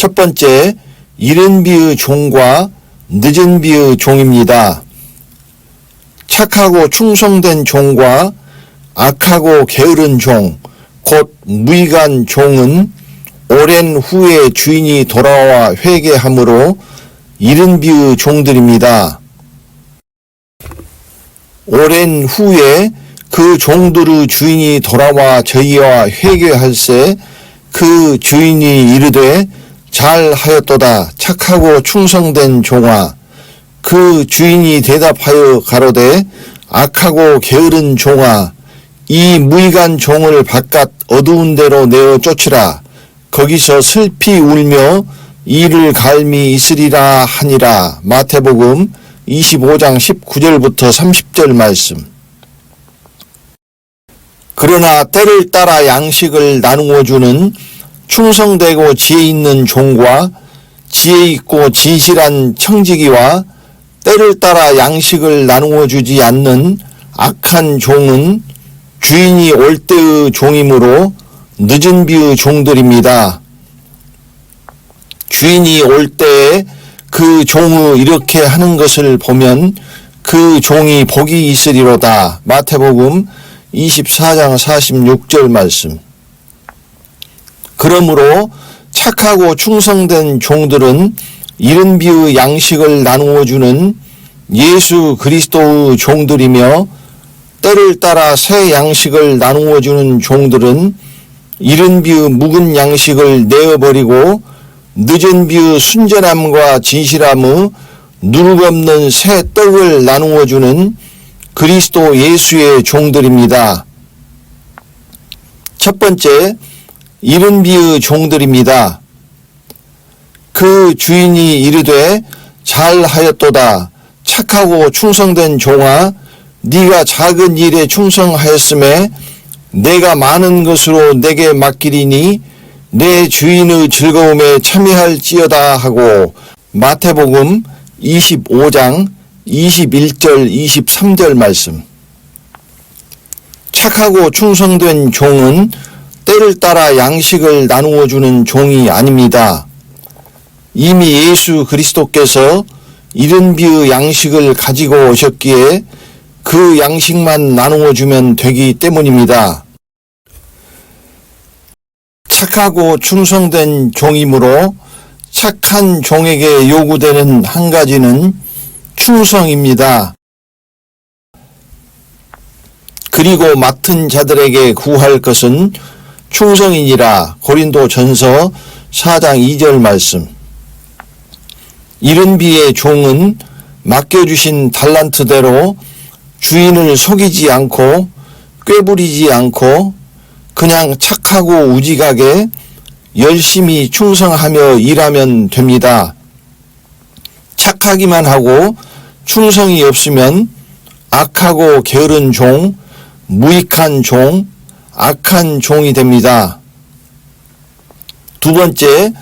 첫 번째, 이른 비의 종과 늦은 비의 종입니다. 착하고 충성된 종과 악하고 게으른 종, 곧 무익한 종은 오랜 후에 주인이 돌아와 회개함으로 이른 비의 종들입니다. 오랜 후에 그 종들의 주인이 돌아와 저희와 회개할세 그 주인이 이르되 잘하였도다 착하고 충성된 종아. 그 주인이 대답하여 가로되 악하고 게으른 종아, 이 무익한 종을 바깥 어두운 데로 내어 쫓으라. 거기서 슬피 울며 이를 갈미 있으리라 하니라. 마태복음 25장 19절부터 30절 말씀. 그러나 때를 따라 양식을 나누어 주는 충성되고 지혜 있는 종과 지혜 있고 진실한 청지기와 때를 따라 양식을 나누어 주지 않는 악한 종은 주인이 올 때의 종이므로 늦은 비의 종들입니다. 주인이 올 때에 그 종의 이렇게 하는 것을 보면 그 종이 복이 있으리로다. 마태복음 24장 46절 말씀. 그러므로 착하고 충성된 종들은 이른 비의 양식을 나누어 주는 예수 그리스도의 종들이며 때를 따라 새 양식을 나누어 주는 종들은 이른 비의 묵은 양식을 내어버리고 늦은 비의 순전함과 진실함의 누룩없는 새 떡을 나누어 주는 그리스도 예수의 종들입니다. 첫 번째, 이른 비의 종들입니다. 그 주인이 이르되 잘하였도다 착하고 충성된 종아, 네가 작은 일에 충성하였음에 내가 많은 것으로 내게 맡기리니 내 주인의 즐거움에 참여할지어다 하고 마태복음 25장 21절 23절 말씀. 착하고 충성된 종은 때를 따라 양식을 나누어 주는 종이 아닙니다. 이미 예수 그리스도께서 이른 비의 양식을 가지고 오셨기에 그 양식만 나누어 주면 되기 때문입니다. 착하고 충성된 종이므로 착한 종에게 요구되는 한 가지는 충성입니다. 그리고 맡은 자들에게 구할 것은 충성이니라. 고린도전서 4장 2절 말씀. 이른 비의 종은 맡겨주신 달란트대로 주인을 속이지 않고 꾀부리지 않고 그냥 착하고 우직하게 열심히 충성하며 일하면 됩니다. 착하기만 하고 충성이 없으면 악하고 게으른 종, 무익한 종, 악한 종이 됩니다. 두 번째,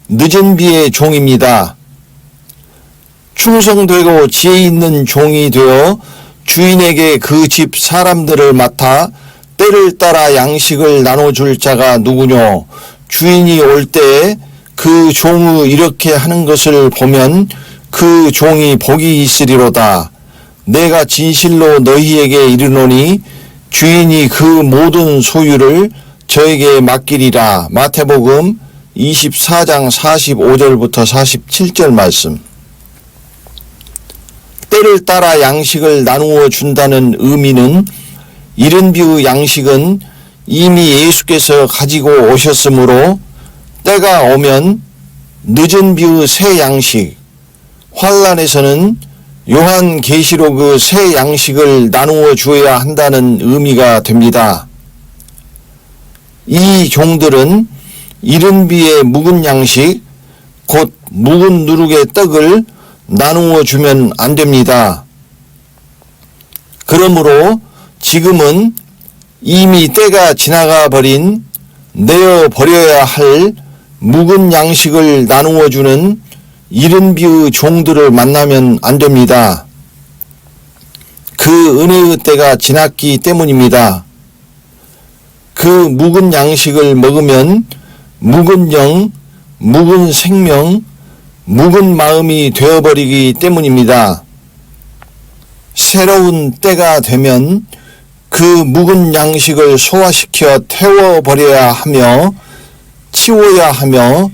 늦은 비의 종입니다. 충성되고 지혜 있는 종이 되어 주인에게 그 집 사람들을 맡아 때를 따라 양식을 나눠줄 자가 누구뇨? 주인이 올 때에 그 종의 이렇게 하는 것을 보면 그 종이 복이 있으리로다. 내가 진실로 너희에게 이르노니 주인이 그 모든 소유를 저에게 맡기리라. 마태복음 24장 45절부터 47절 말씀. 때를 따라 양식을 나누어 준다는 의미는 이른 비의 양식은 이미 예수께서 가지고 오셨으므로 때가 오면 늦은 비의 새 양식, 환란에서는 요한계시록의 새 양식을 나누어 주어야 한다는 의미가 됩니다. 이 종들은 이른 비의 묵은 양식, 곧 묵은 누룩의 떡을 나누어 주면 안 됩니다. 그러므로 지금은 이미 때가 지나가 버린 내어 버려야 할 묵은 양식을 나누어 주는 이른 비의 종들을 만나면 안 됩니다. 그 은혜의 때가 지났기 때문입니다. 그 묵은 양식을 먹으면 묵은 영, 묵은 생명, 묵은 마음이 되어버리기 때문입니다. 새로운 때가 되면 그 묵은 양식을 소화시켜 태워버려야 하며 치워야 하며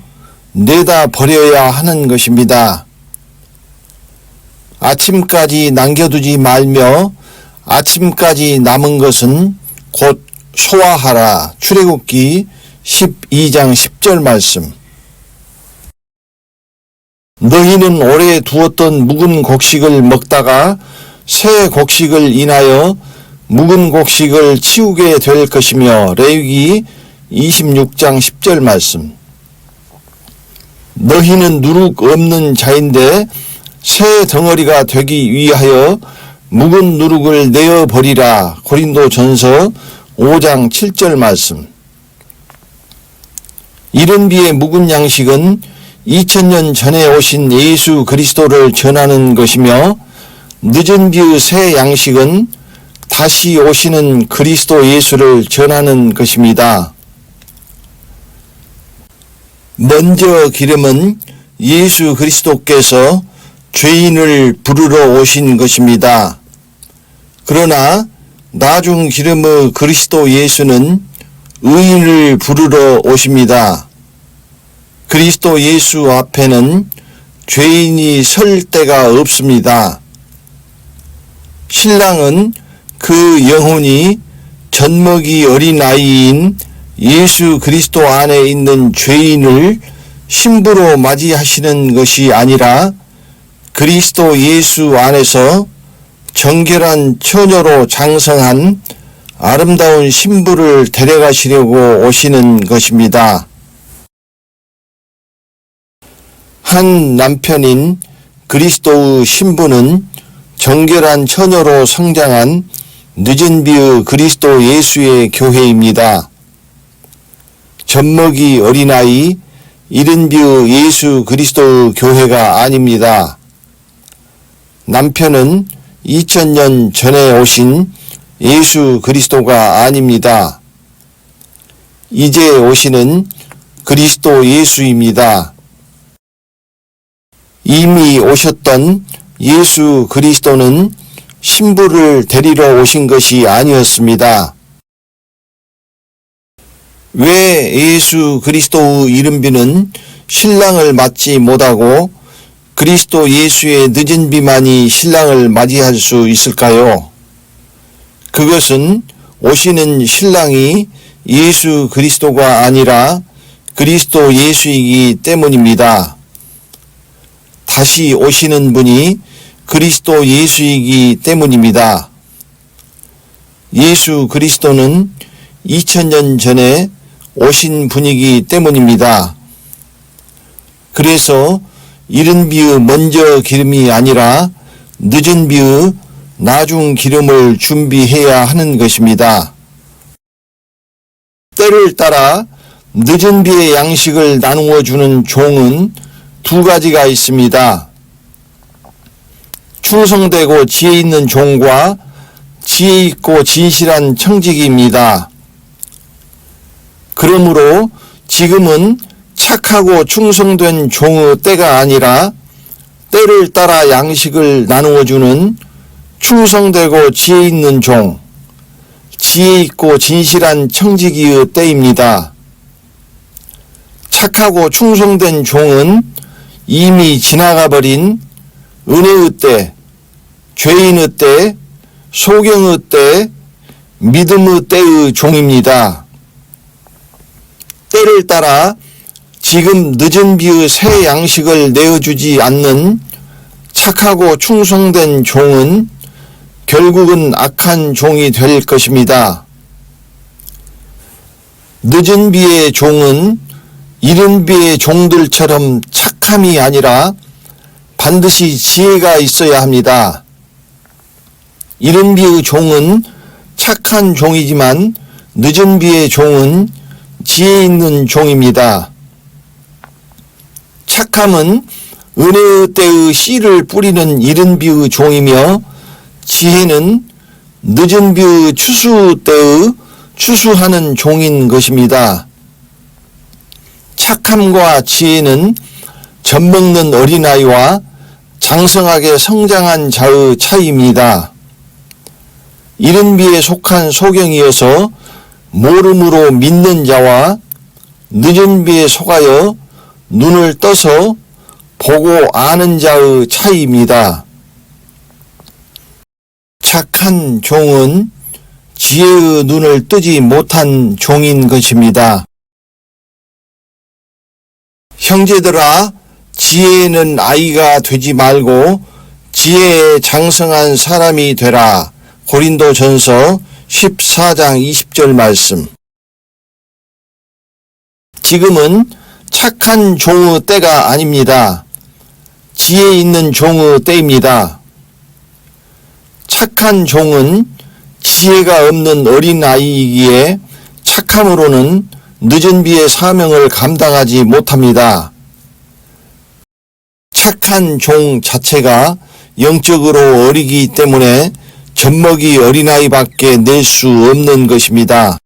내다 버려야 하는 것입니다. 아침까지 남겨두지 말며 아침까지 남은 것은 곧 소화하라. 출애굽기 12장 10절 말씀. 너희는 오래 두었던 묵은 곡식을 먹다가 새 곡식을 인하여 묵은 곡식을 치우게 될 것이며 레위기 26장 10절 말씀. 너희는 누룩 없는 자인데 새 덩어리가 되기 위하여 묵은 누룩을 내어버리라. 고린도전서 5장 7절 말씀. 이른 비의 묵은 양식은 2000년 전에 오신 예수 그리스도를 전하는 것이며 늦은 비의 새 양식은 다시 오시는 그리스도 예수를 전하는 것입니다. 먼저 기름은 예수 그리스도께서 죄인을 부르러 오신 것입니다. 그러나 나중 기름의 그리스도 예수는 의인을 부르러 오십니다. 그리스도 예수 앞에는 죄인이 설 데가 없습니다. 신랑은 그 영혼이 젖먹이 어린아이인 예수 그리스도 안에 있는 죄인을 신부로 맞이하시는 것이 아니라 그리스도 예수 안에서 정결한 처녀로 장성한 아름다운 신부를 데려가시려고 오시는 것입니다. 한 남편인 그리스도의 신부는 정결한 처녀로 성장한 늦은 비의 그리스도 예수의 교회입니다. 젖먹이 어린아이, 이른 비의 예수 그리스도의 교회가 아닙니다. 남편은 2000년 전에 오신 예수 그리스도가 아닙니다. 이제 오시는 그리스도 예수입니다. 이미 오셨던 예수 그리스도는 신부를 데리러 오신 것이 아니었습니다. 왜 예수 그리스도의 이른비는 신랑을 맞지 못하고 그리스도 예수의 늦은 비만이 신랑을 맞이할 수 있을까요? 그것은 오시는 신랑이 예수 그리스도가 아니라 그리스도 예수이기 때문입니다. 다시 오시는 분이 그리스도 예수이기 때문입니다. 예수 그리스도는 2000년 전에 오신 분이기 때문입니다. 그래서 이른 비의 먼저 기름이 아니라 늦은 비의 나중 기름을 준비해야 하는 것입니다. 때를 따라 늦은 비의 양식을 나누어 주는 종은 두 가지가 있습니다. 충성되고 지혜 있는 종과 지혜 있고 진실한 청지기입니다. 그러므로 지금은 착하고 충성된 종의 때가 아니라 때를 따라 양식을 나누어 주는 충성되고 지혜 있는 종, 지혜 있고 진실한 청지기의 때입니다. 착하고 충성된 종은 이미 지나가 버린 은혜의 때, 죄인의 때, 소경의 때, 믿음의 때의 종입니다. 때를 따라 지금 늦은 비의 새 양식을 내어주지 않는 착하고 충성된 종은 결국은 악한 종이 될 것입니다. 늦은 비의 종은 이른 비의 종들처럼 착함이 아니라 반드시 지혜가 있어야 합니다. 이른 비의 종은 착한 종이지만 늦은 비의 종은 지혜 있는 종입니다. 착함은 은혜의 때의 씨를 뿌리는 이른 비의 종이며 지혜는 늦은 비의 추수 때의 추수하는 종인 것입니다. 착함과 지혜는 젖먹는 어린아이와 장성하게 성장한 자의 차이입니다. 이른 비에 속한 소경이어서 모름으로 믿는 자와 늦은 비에 속하여 눈을 떠서 보고 아는 자의 차이입니다. 착한 종은 지혜의 눈을 뜨지 못한 종인 것입니다. 형제들아, 지혜는 아이가 되지 말고 지혜에 장성한 사람이 되라. 고린도전서 14장 20절 말씀. 지금은 착한 종의 때가 아닙니다. 지혜 있는 종의 때입니다. 착한 종은 지혜가 없는 어린아이이기에 착함으로는 늦은 비의 사명을 감당하지 못합니다. 착한 종 자체가 영적으로 어리기 때문에 젖먹이 어린아이밖에 낼 수 없는 것입니다.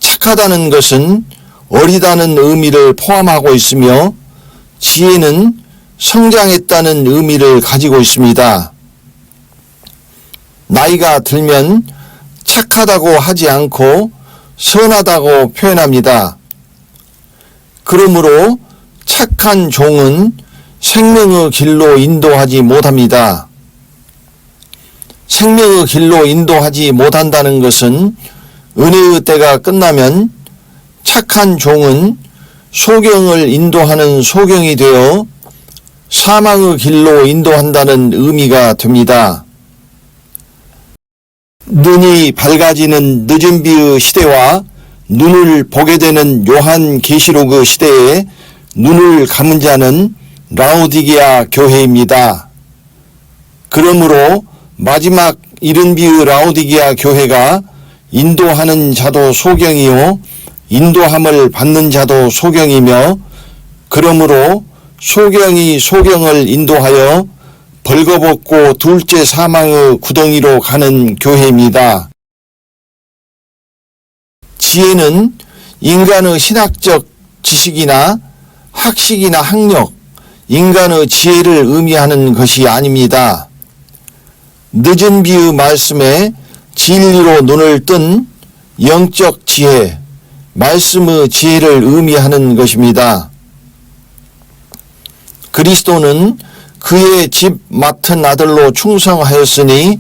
착하다는 것은 어리다는 의미를 포함하고 있으며 지혜는 성장했다는 의미를 가지고 있습니다. 나이가 들면 착하다고 하지 않고 선하다고 표현합니다. 그러므로 착한 종은 생명의 길로 인도하지 못합니다. 생명의 길로 인도하지 못한다는 것은 은혜의 때가 끝나면 착한 종은 소경을 인도하는 소경이 되어 사망의 길로 인도한다는 의미가 됩니다. 눈이 밝아지는 늦은 비의 시대와 눈을 보게 되는 요한계시록의 시대에 눈을 감은 자는 라오디게아 교회입니다. 그러므로 마지막 이른 비의 라오디게아 교회가 인도하는 자도 소경이요 인도함을 받는 자도 소경이며 그러므로 소경이 소경을 인도하여 벌거벗고 둘째 사망의 구덩이로 가는 교회입니다. 지혜는 인간의 신학적 지식이나 학식이나 학력, 인간의 지혜를 의미하는 것이 아닙니다. 늦은 비의 말씀에 진리로 눈을 뜬 영적 지혜, 말씀의 지혜를 의미하는 것입니다. 그리스도는 그의 집 맡은 아들로 충성하였으니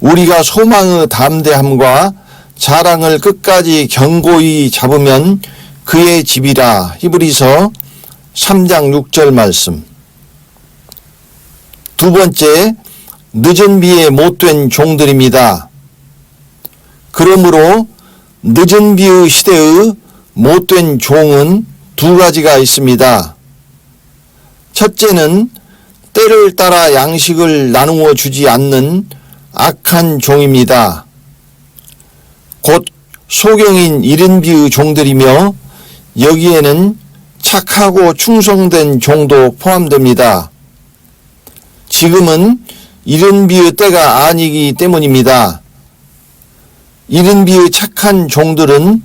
우리가 소망의 담대함과 자랑을 끝까지 견고히 잡으면 그의 집이라. 히브리서 3장 6절 말씀. 두 번째, 늦은 비에 못된 종들입니다. 그러므로 늦은 비의 시대의 못된 종은 두 가지가 있습니다. 첫째는 때를 따라 양식을 나누어 주지 않는 악한 종입니다. 곧 소경인 이른 비의 종들이며 여기에는 착하고 충성된 종도 포함됩니다. 지금은 이른 비의 때가 아니기 때문입니다. 이른 비의 착한 종들은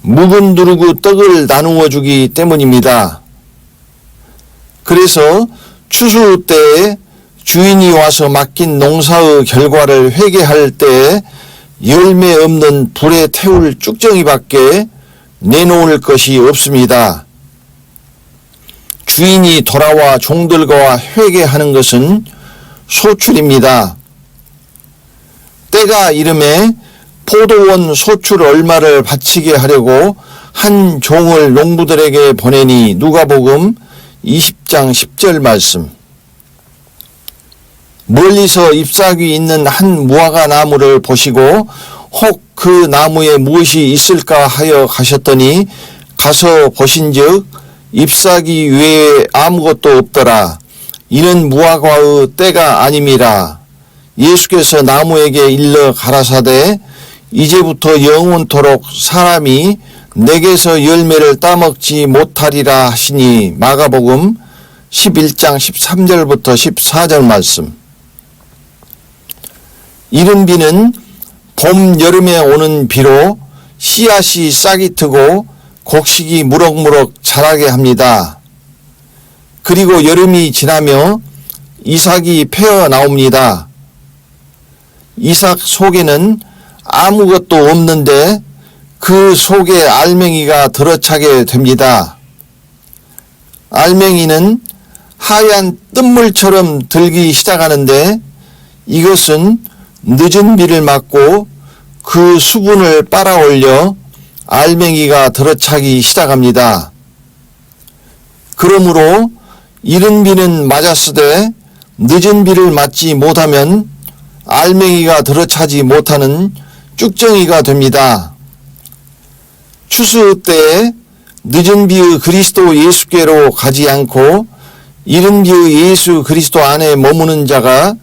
묵은 두르고 떡을 나누어 주기 때문입니다. 그래서 추수 때에 주인이 와서 맡긴 농사의 결과를 회개할 때에 열매 없는 불에 태울 쭉정이밖에 내놓을 것이 없습니다. 주인이 돌아와 종들과 회개하는 것은 소출입니다. 때가 이름에 포도원 소출 얼마를 바치게 하려고 한 종을 농부들에게 보내니 누가복음 20장 10절 말씀. 멀리서 잎사귀 있는 한 무화과 나무를 보시고 혹 그 나무에 무엇이 있을까 하여 가셨더니 가서 보신즉 잎사귀 외에 아무것도 없더라. 이는 무화과의 때가 아님이라. 예수께서 나무에게 일러 가라사대 이제부터 영원토록 사람이 내게서 열매를 따먹지 못하리라 하시니 마가복음 11장 13절부터 14절 말씀. 이른 비는 봄, 여름에 오는 비로 씨앗이 싹이 트고 곡식이 무럭무럭 자라게 합니다. 그리고 여름이 지나며 이삭이 패어 나옵니다. 이삭 속에는 아무것도 없는데 그 속에 알맹이가 들어차게 됩니다. 알맹이는 하얀 뜬물처럼 들기 시작하는데 이것은 늦은 비를 맞고 그 수분을 빨아올려 알맹이가 들어차기 시작합니다. 그러므로 이른 비는 맞았으되 늦은 비를 맞지 못하면 알맹이가 들어차지 못하는 쭉정이가 됩니다. 추수 때에 늦은 비의 그리스도 예수께로 가지 않고 이른 비의 예수 그리스도 안에 머무는 자가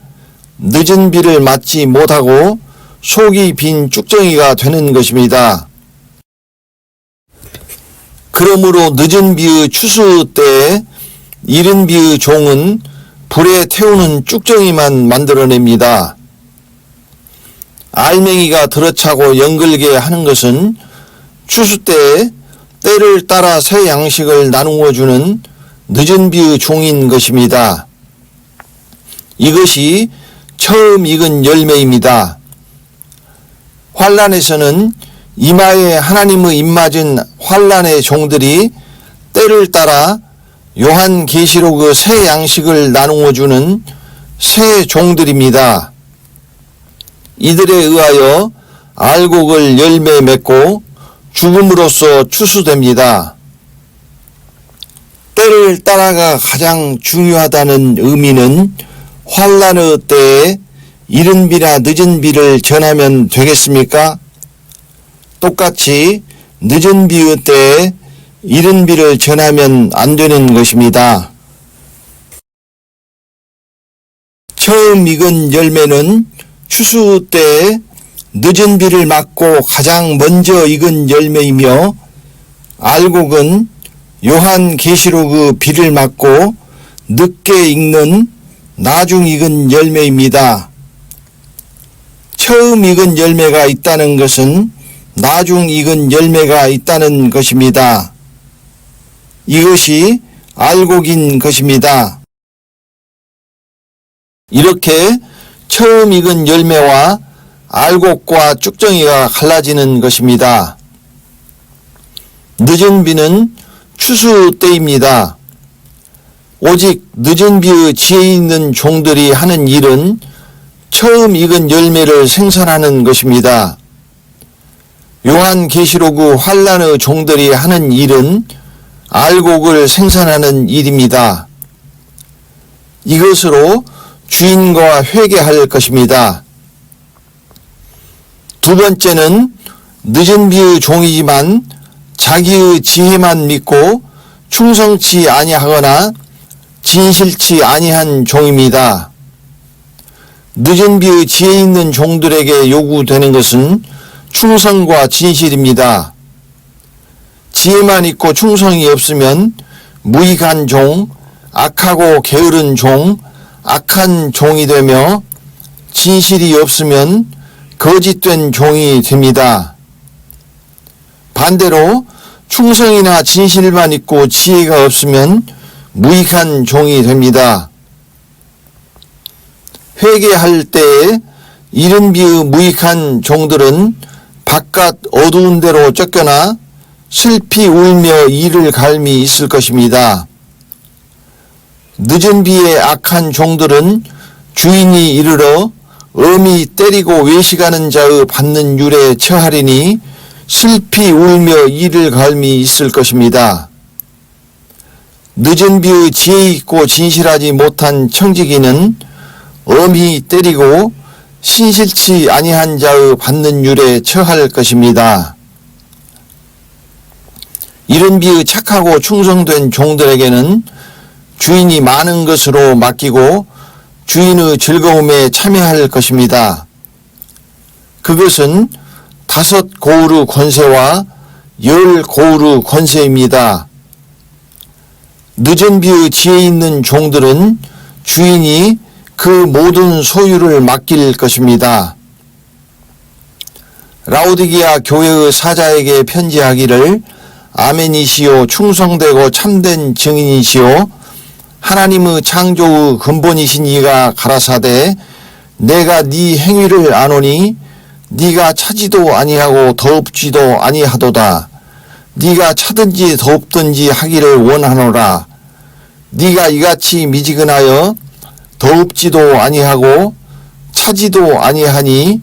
늦은 비를 맞지 못하고 속이 빈 쭉정이가 되는 것입니다. 그러므로 늦은 비의 추수 때에 이른 비의 종은 불에 태우는 쭉정이만 만들어냅니다. 알맹이가 들어차고 연글게 하는 것은 추수 때에 때를 따라 새 양식을 나누어 주는 늦은 비의 종인 것입니다. 이것이 처음 익은 열매입니다. 환란에서는 이마에 하나님의 입맞은 환란의 종들이 때를 따라 요한계시록의 새 양식을 나누어 주는 새 종들입니다. 이들에 의하여 알곡을 열매 맺고 죽음으로써 추수됩니다. 때를 따라가 가장 중요하다는 의미는 환란의 때에 이른 비나 늦은 비를 전하면 되겠습니까? 똑같이 늦은 비의 때에 이른 비를 전하면 안 되는 것입니다. 처음 익은 열매는 추수 때에 늦은 비를 맞고 가장 먼저 익은 열매이며 알곡은 요한계시록의 비를 맞고 늦게 익는 나중 익은 열매입니다. 처음 익은 열매가 있다는 것은 나중 익은 열매가 있다는 것입니다. 이것이 알곡인 것입니다. 이렇게 처음 익은 열매와 알곡과 쭉정이가 갈라지는 것입니다. 늦은 비는 추수 때입니다. 오직 늦은 비의 지혜 있는 종들이 하는 일은 처음 익은 열매를 생산하는 것입니다. 요한계시록의 환란의 종들이 하는 일은 알곡을 생산하는 일입니다. 이것으로 주인과 회개할 것입니다. 두 번째는 늦은 비의 종이지만 자기의 지혜만 믿고 충성치 아니하거나 진실치 아니한 종입니다. 늦은 비의 지혜 있는 종들에게 요구되는 것은 충성과 진실입니다. 지혜만 있고 충성이 없으면 무익한 종, 악하고 게으른 종, 악한 종이 되며 진실이 없으면 거짓된 종이 됩니다. 반대로 충성이나 진실만 있고 지혜가 없으면 무익한 종이 됩니다. 회개할 때에 이른 비의 무익한 종들은 바깥 어두운 데로 쫓겨나 슬피 울며 이를 갈미 있을 것입니다. 늦은 비의 악한 종들은 주인이 이르러 엄히 때리고 외식하는 자의 받는 율에 처하리니 슬피 울며 이를 갈미 있을 것입니다. 늦은 비의 지혜 있고 진실하지 못한 청지기는 엄히 때리고 신실치 아니한 자의 받는 율에 처할 것입니다. 이른 비의 착하고 충성된 종들에게는 주인이 많은 것으로 맡기고 주인의 즐거움에 참여할 것입니다. 그것은 5 고울의 권세와 10 고울의 권세입니다. 늦은 비의 지혜 있는 종들은 주인이 그 모든 소유를 맡길 것입니다. 라오디게아 교회의 사자에게 편지하기를 아멘이시요 충성되고 참된 증인이시요 하나님의 창조의 근본이신 이가 가라사대 내가 네 행위를 아노니 네가 차지도 아니하고 더웁지도 아니하도다. 네가 차든지 더웁든지 하기를 원하노라. 네가 이같이 미지근하여 더웁지도 아니하고 차지도 아니하니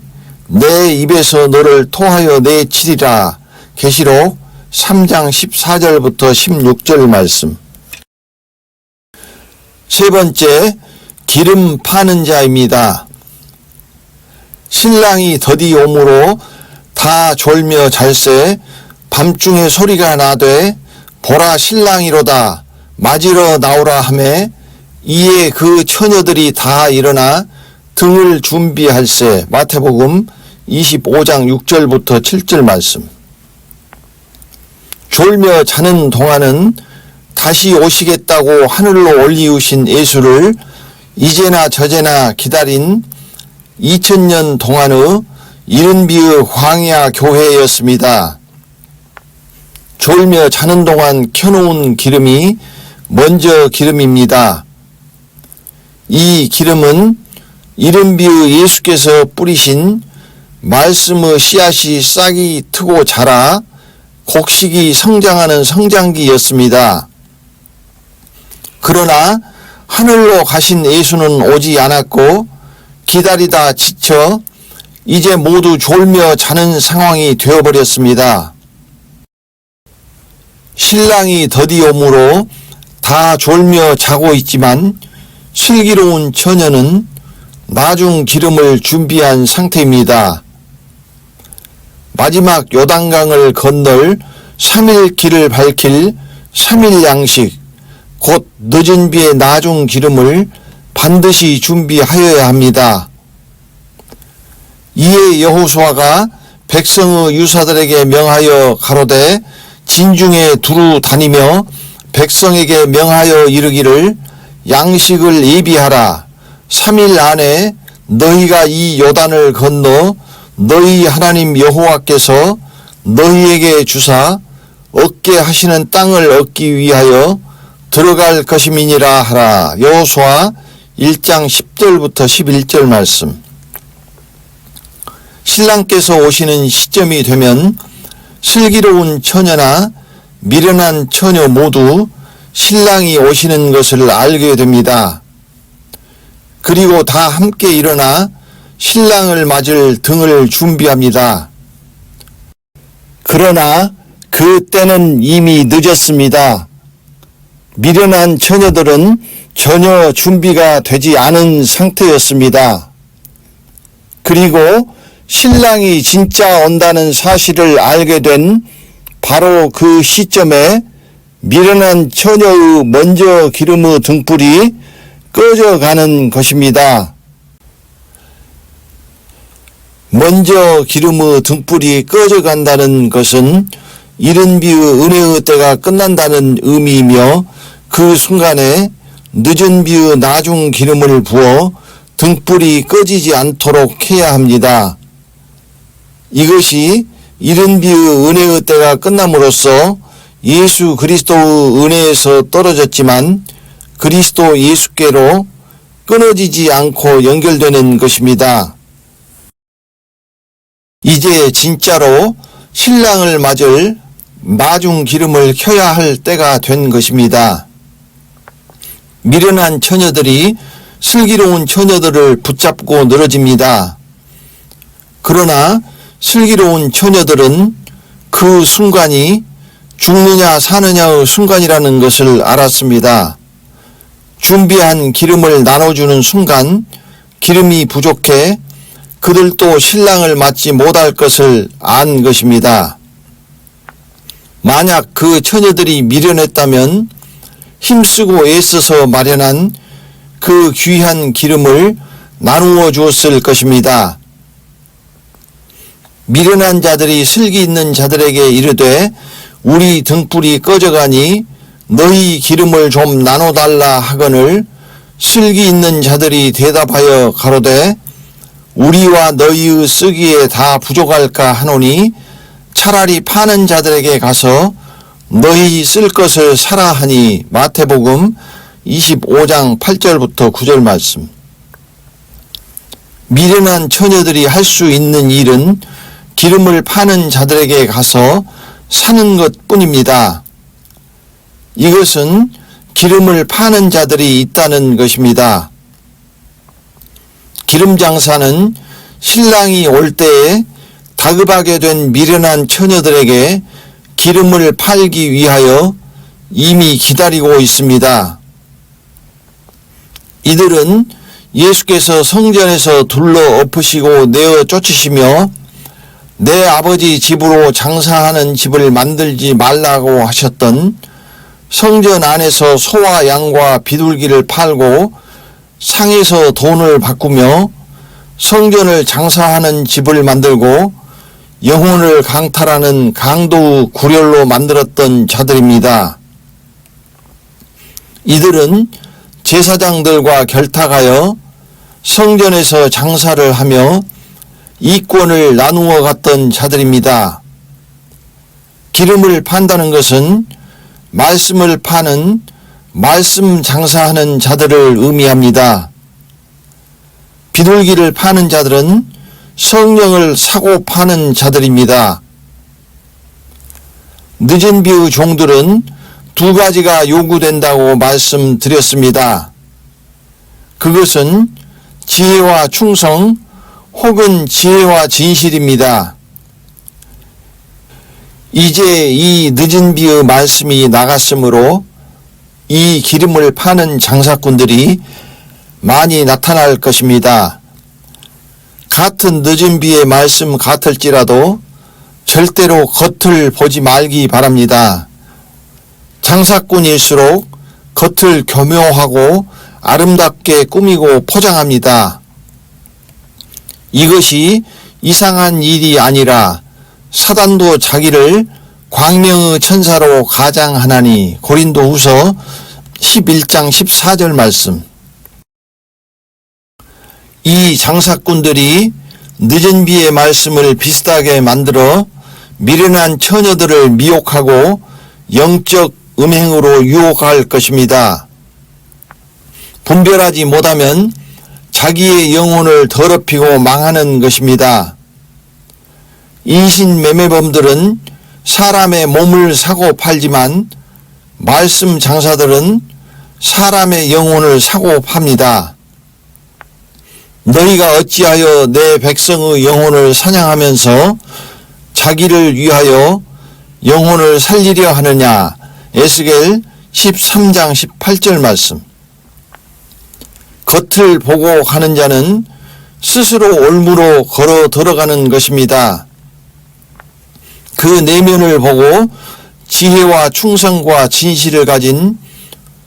내 입에서 너를 토하여 내치리라. 계시록 3장 14절부터 16절 말씀. 세 번째, 기름 파는 자입니다. 신랑이 더디 오므로 다 졸며 잘세 밤중에 소리가 나되 보라 신랑이로다 맞으러 나오라 하매 이에 그 처녀들이 다 일어나 등을 준비할세. 마태복음 25장 6절부터 7절 말씀. 졸며 자는 동안은 다시 오시겠다고 하늘로 올리우신 예수를 이제나 저제나 기다린 2000년 동안의 이른비의 광야 교회였습니다. 졸며 자는 동안 켜놓은 기름이 먼저 기름입니다. 이 기름은 이른비의 예수께서 뿌리신 말씀의 씨앗이 싹이 트고 자라 곡식이 성장하는 성장기였습니다. 그러나 하늘로 가신 예수는 오지 않았고 기다리다 지쳐 이제 모두 졸며 자는 상황이 되어버렸습니다. 신랑이 더디 오므로 다 졸며 자고 있지만 슬기로운 처녀는 나중 기름을 준비한 상태입니다. 마지막 요단강을 건널 3일 길을 밝힐 3일 양식, 곧 늦은 비의 나중 기름을 반드시 준비하여야 합니다. 이에 여호수아가 백성의 유사들에게 명하여 가로되 진중에 두루 다니며 백성에게 명하여 이르기를 양식을 예비하라. 3일 안에 너희가 이 요단을 건너 너희 하나님 여호와께서 너희에게 주사 얻게 하시는 땅을 얻기 위하여 들어갈 것임이니라 하라. 여호수아 1장 10절부터 11절 말씀. 신랑께서 오시는 시점이 되면 슬기로운 처녀나 미련한 처녀 모두 신랑이 오시는 것을 알게 됩니다. 그리고 다 함께 일어나 신랑을 맞을 등을 준비합니다. 그러나 그 때는 이미 늦었습니다. 미련한 처녀들은 전혀 준비가 되지 않은 상태였습니다. 그리고 신랑이 진짜 온다는 사실을 알게 된 바로 그 시점에 미련한 처녀의 먼저 기름의 등불이 꺼져가는 것입니다. 먼저 기름의 등불이 꺼져간다는 것은 이른 비의 은혜의 때가 끝난다는 의미이며 그 순간에 늦은 비의 나중 기름을 부어 등불이 꺼지지 않도록 해야 합니다. 이것이 이른 비의 은혜의 때가 끝남으로써 예수 그리스도의 은혜에서 떨어졌지만 그리스도 예수께로 끊어지지 않고 연결되는 것입니다. 이제 진짜로 신랑을 맞을 나중 기름을 켜야 할 때가 된 것입니다. 미련한 처녀들이 슬기로운 처녀들을 붙잡고 늘어집니다. 그러나 슬기로운 처녀들은 그 순간이 죽느냐 사느냐의 순간이라는 것을 알았습니다. 준비한 기름을 나눠주는 순간 기름이 부족해 그들도 신랑을 맞지 못할 것을 안 것입니다. 만약 그 처녀들이 미련했다면 힘쓰고 애써서 마련한 그 귀한 기름을 나누어 주었을 것입니다. 미련한 자들이 슬기 있는 자들에게 이르되 우리 등불이 꺼져가니 너희 기름을 좀 나눠달라 하거늘 슬기 있는 자들이 대답하여 가로되 우리와 너희의 쓰기에 다 부족할까 하노니 차라리 파는 자들에게 가서 너희 쓸 것을 사라 하니. 마태복음 25장 8절부터 9절 말씀. 미련한 처녀들이 할 수 있는 일은 기름을 파는 자들에게 가서 사는 것 뿐입니다. 이것은 기름을 파는 자들이 있다는 것입니다. 기름 장사는 신랑이 올 때에 다급하게 된 미련한 처녀들에게 기름을 팔기 위하여 이미 기다리고 있습니다. 이들은 예수께서 성전에서 둘러 엎으시고 내어 쫓으시며 내 아버지 집으로 장사하는 집을 만들지 말라고 하셨던 성전 안에서 소와 양과 비둘기를 팔고 상에서 돈을 바꾸며 성전을 장사하는 집을 만들고 영혼을 강탈하는 강도 구렬로 만들었던 자들입니다. 이들은 제사장들과 결탁하여 성전에서 장사를 하며 이권을 나누어 갔던 자들입니다. 기름을 판다는 것은 말씀을 파는 말씀 장사하는 자들을 의미합니다. 비둘기를 파는 자들은 성령을 사고 파는 자들입니다. 늦은 비의 종들은 두 가지가 요구된다고 말씀드렸습니다. 그것은 지혜와 충성 혹은 지혜와 진실입니다. 이제 이 늦은 비의 말씀이 나갔으므로 이 기름을 파는 장사꾼들이 많이 나타날 것입니다. 같은 늦은 비의 말씀 같을지라도 절대로 겉을 보지 말기 바랍니다. 장사꾼일수록 겉을 교묘하고 아름답게 꾸미고 포장합니다. 이것이 이상한 일이 아니라 사단도 자기를 광명의 천사로 가장하나니. 고린도후서 11장 14절 말씀. 이 장사꾼들이 늦은 비의 말씀을 비슷하게 만들어 미련한 처녀들을 미혹하고 영적 음행으로 유혹할 것입니다. 분별하지 못하면 자기의 영혼을 더럽히고 망하는 것입니다. 인신매매범들은 사람의 몸을 사고 팔지만 말씀 장사들은 사람의 영혼을 사고 팝니다. 너희가 어찌하여 내 백성의 영혼을 사냥하면서 자기를 위하여 영혼을 살리려 하느냐. 에스겔 13장 18절 말씀. 겉을 보고 가는 자는 스스로 올무로 걸어 들어가는 것입니다. 그 내면을 보고 지혜와 충성과 진실을 가진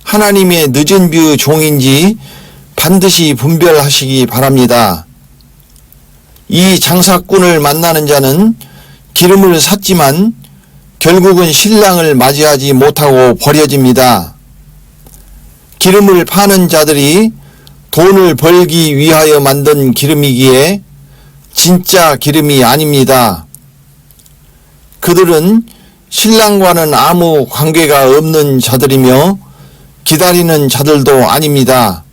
하나님의 늦은 비의 종인지 반드시 분별하시기 바랍니다. 이 장사꾼을 만나는 자는 기름을 샀지만 결국은 신랑을 맞이하지 못하고 버려집니다. 기름을 파는 자들이 돈을 벌기 위하여 만든 기름이기에 진짜 기름이 아닙니다. 그들은 신랑과는 아무 관계가 없는 자들이며 기다리는 자들도 아닙니다.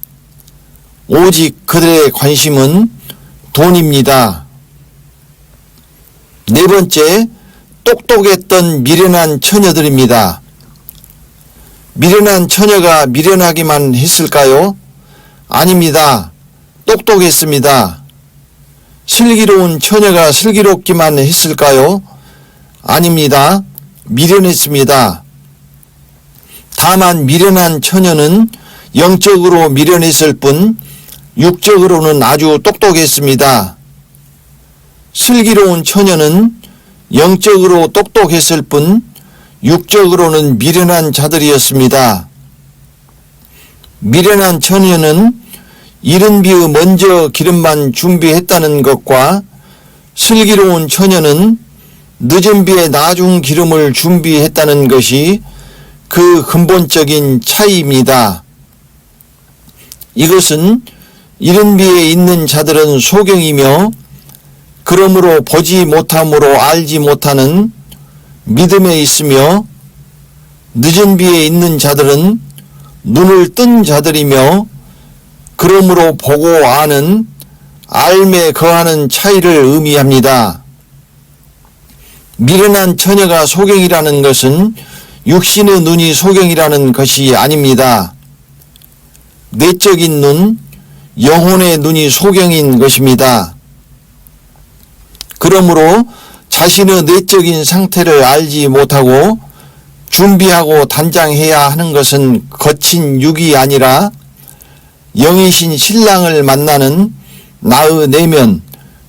오직 그들의 관심은 돈입니다. 네 번째, 똑똑했던 미련한 처녀들입니다. 미련한 처녀가 미련하기만 했을까요? 아닙니다. 똑똑했습니다. 슬기로운 처녀가 슬기롭기만 했을까요? 아닙니다. 미련했습니다. 다만 미련한 처녀는 영적으로 미련했을 뿐 육적으로는 아주 똑똑했습니다. 슬기로운 처녀는 영적으로 똑똑했을 뿐 육적으로는 미련한 자들이었습니다. 미련한 처녀는 이른 비의 먼저 기름만 준비했다는 것과 슬기로운 처녀는 늦은 비에 나중 기름을 준비했다는 것이 그 근본적인 차이입니다. 이것은 이른 비에 있는 자들은 소경이며 그러므로 보지 못함으로 알지 못하는 믿음에 있으며 늦은 비에 있는 자들은 눈을 뜬 자들이며 그러므로 보고 아는 알매 거하는 차이를 의미합니다. 미련한 처녀가 소경이라는 것은 육신의 눈이 소경이라는 것이 아닙니다. 내적인 눈, 영혼의 눈이 소경인 것입니다. 그러므로 자신의 내적인 상태를 알지 못하고 준비하고 단장해야 하는 것은 거친 육이 아니라 영이신 신랑을 만나는 나의 내면,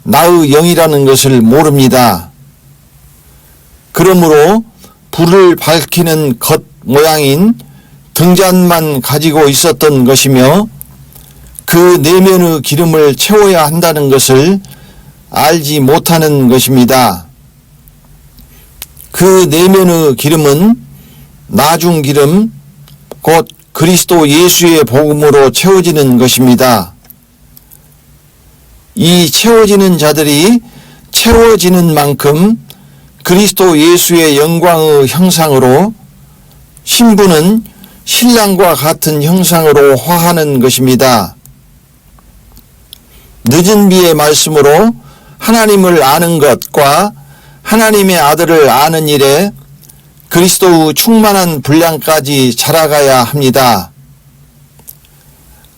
나의 영이라는 것을 모릅니다. 그러므로 불을 밝히는 겉 모양인 등잔만 가지고 있었던 것이며 그 내면의 기름을 채워야 한다는 것을 알지 못하는 것입니다. 그 내면의 기름은 나중 기름, 곧 그리스도 예수의 복음으로 채워지는 것입니다. 이 채워지는 자들이 채워지는 만큼 그리스도 예수의 영광의 형상으로 신부는 신랑과 같은 형상으로 화하는 것입니다. 늦은 비의 말씀으로 하나님을 아는 것과 하나님의 아들을 아는 일에 그리스도의 충만한 분량까지 자라가야 합니다.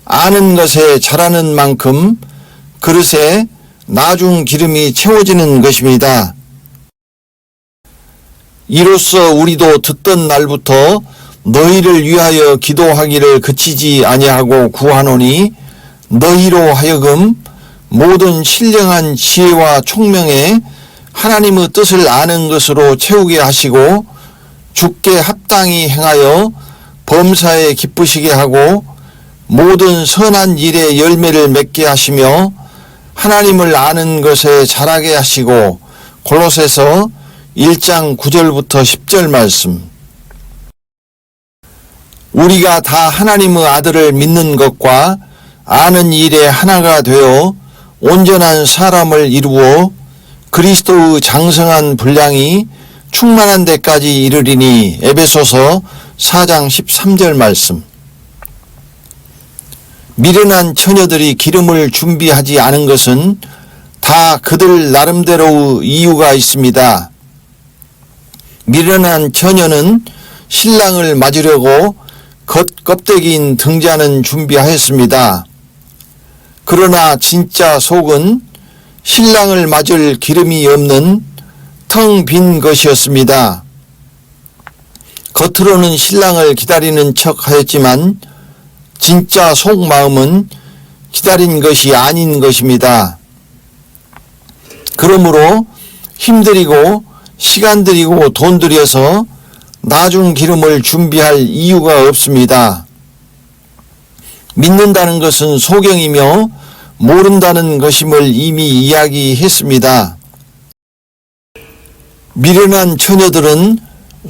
아는 것에 자라는 만큼 그릇에 나중 기름이 채워지는 것입니다. 이로써 우리도 듣던 날부터 너희를 위하여 기도하기를 그치지 아니하고 구하노니 너희로 하여금 모든 신령한 지혜와 총명에 하나님의 뜻을 아는 것으로 채우게 하시고 주께 합당히 행하여 범사에 기쁘시게 하고 모든 선한 일의 열매를 맺게 하시며 하나님을 아는 것에 자라게 하시고. 골로새서 1장 9절부터 10절 말씀. 우리가 다 하나님의 아들을 믿는 것과 아는 일에 하나가 되어 온전한 사람을 이루어 그리스도의 장성한 분량이 충만한 데까지 이르리니. 에베소서 4장 13절 말씀. 미련한 처녀들이 기름을 준비하지 않은 것은 다 그들 나름대로의 이유가 있습니다. 미련한 처녀는 신랑을 맞으려고 겉껍데기인 등잔은 준비하였습니다. 그러나 진짜 속은 신랑을 맞을 기름이 없는 텅 빈 것이었습니다. 겉으로는 신랑을 기다리는 척 하였지만 진짜 속마음은 기다린 것이 아닌 것입니다. 그러므로 힘들이고 시간 들이고 돈 들여서 나중 기름을 준비할 이유가 없습니다. 믿는다는 것은 소경이며 모른다는 것임을 이미 이야기했습니다. 미련한 처녀들은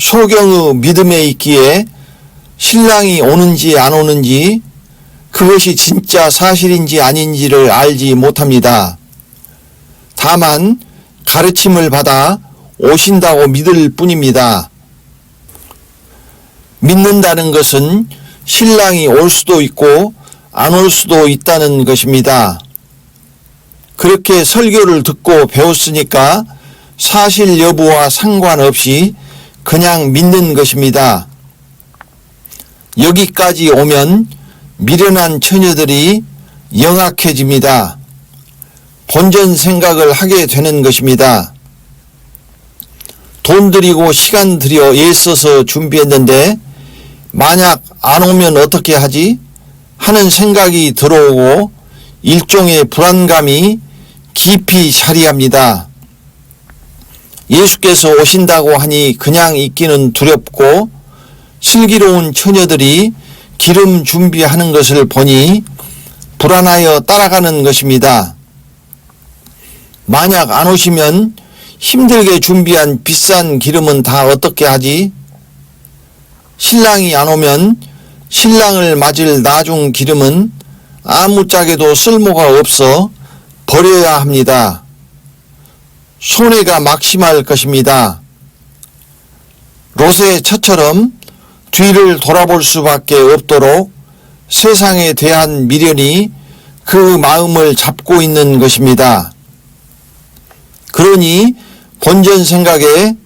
소경의 믿음에 있기에 신랑이 오는지 안 오는지 그것이 진짜 사실인지 아닌지를 알지 못합니다. 다만 가르침을 받아 오신다고 믿을 뿐입니다. 믿는다는 것은 신랑이 올 수도 있고 안 올 수도 있다는 것입니다. 그렇게 설교를 듣고 배웠으니까 사실 여부와 상관없이 그냥 믿는 것입니다. 여기까지 오면 미련한 처녀들이 영악해집니다. 본전 생각을 하게 되는 것입니다. 돈 들이고 시간 들여 애써서 준비했는데 만약 안 오면 어떻게 하지? 하는 생각이 들어오고 일종의 불안감이 깊이 자리합니다. 예수께서 오신다고 하니 그냥 있기는 두렵고 슬기로운 처녀들이 기름 준비하는 것을 보니 불안하여 따라가는 것입니다. 만약 안 오시면 힘들게 준비한 비싼 기름은 다 어떻게 하지? 신랑이 안 오면 신랑을 맞을 나중 기름은 아무짝에도 쓸모가 없어 버려야 합니다. 손해가 막심할 것입니다. 롯의 처처럼 뒤를 돌아볼 수밖에 없도록 세상에 대한 미련이 그 마음을 잡고 있는 것입니다. 그러니 본전 생각에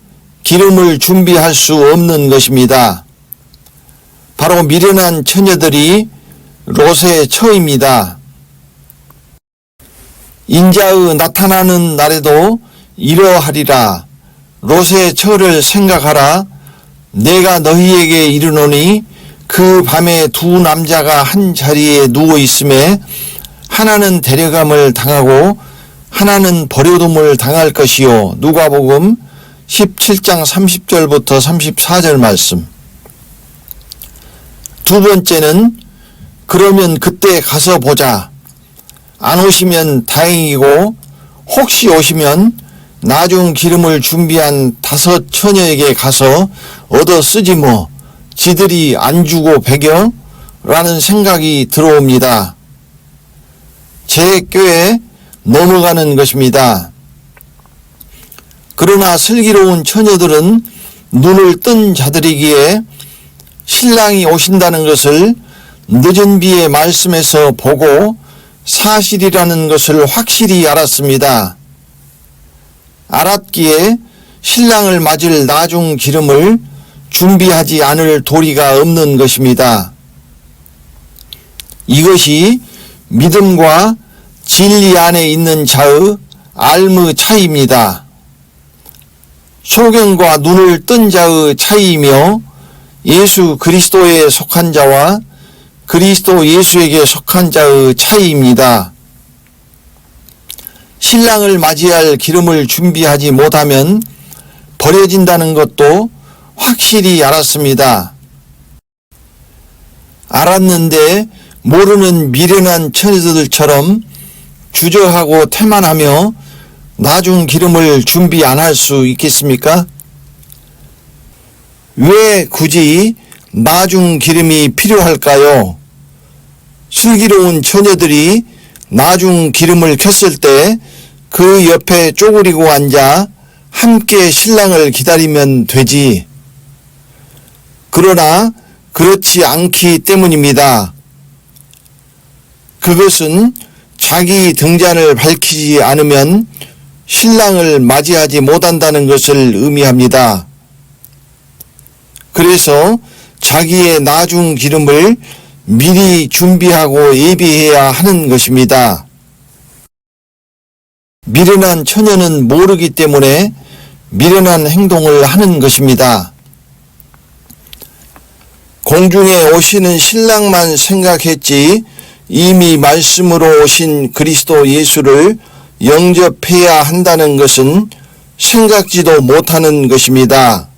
기름을 준비할 수 없는 것입니다. 바로 미련한 처녀들이 롯의 처입니다. 인자의 나타나는 날에도 이러하리라. 롯의 처를 생각하라. 내가 너희에게 이르노니 그 밤에 두 남자가 한 자리에 누워 있음에 하나는 데려감을 당하고 하나는 버려둠을 당할 것이요. 누가복음 17장 30절부터 34절 말씀. 두 번째는 그러면 그때 가서 보자. 안 오시면 다행이고 혹시 오시면 나중 기름을 준비한 5 처녀에게 가서 얻어 쓰지 뭐 지들이 안 주고 배겨? 라는 생각이 들어옵니다. 제 꾀에 넘어가는 것입니다. 그러나 슬기로운 처녀들은 눈을 뜬 자들이기에 신랑이 오신다는 것을 늦은 비의 말씀에서 보고 사실이라는 것을 확실히 알았습니다. 알았기에 신랑을 맞을 나중 기름을 준비하지 않을 도리가 없는 것입니다. 이것이 믿음과 진리 안에 있는 자의 알의 차이입니다. 소경과 눈을 뜬 자의 차이이며 예수 그리스도에 속한 자와 그리스도 예수에게 속한 자의 차이입니다. 신랑을 맞이할 기름을 준비하지 못하면 버려진다는 것도 확실히 알았습니다. 알았는데 모르는 미련한 처녀들처럼 주저하고 태만하며 나중 기름을 준비 안 할 수 있겠습니까? 왜 굳이 나중 기름이 필요할까요? 슬기로운 처녀들이 나중 기름을 켰을 때 그 옆에 쪼그리고 앉아 함께 신랑을 기다리면 되지. 그러나 그렇지 않기 때문입니다. 그것은 자기 등잔을 밝히지 않으면 신랑을 맞이하지 못한다는 것을 의미합니다. 그래서 자기의 나중 기름을 미리 준비하고 예비해야 하는 것입니다. 미련한 처녀는 모르기 때문에 미련한 행동을 하는 것입니다. 공중에 오시는 신랑만 생각했지 이미 말씀으로 오신 그리스도 예수를 영접해야 한다는 것은 생각지도 못하는 것입니다.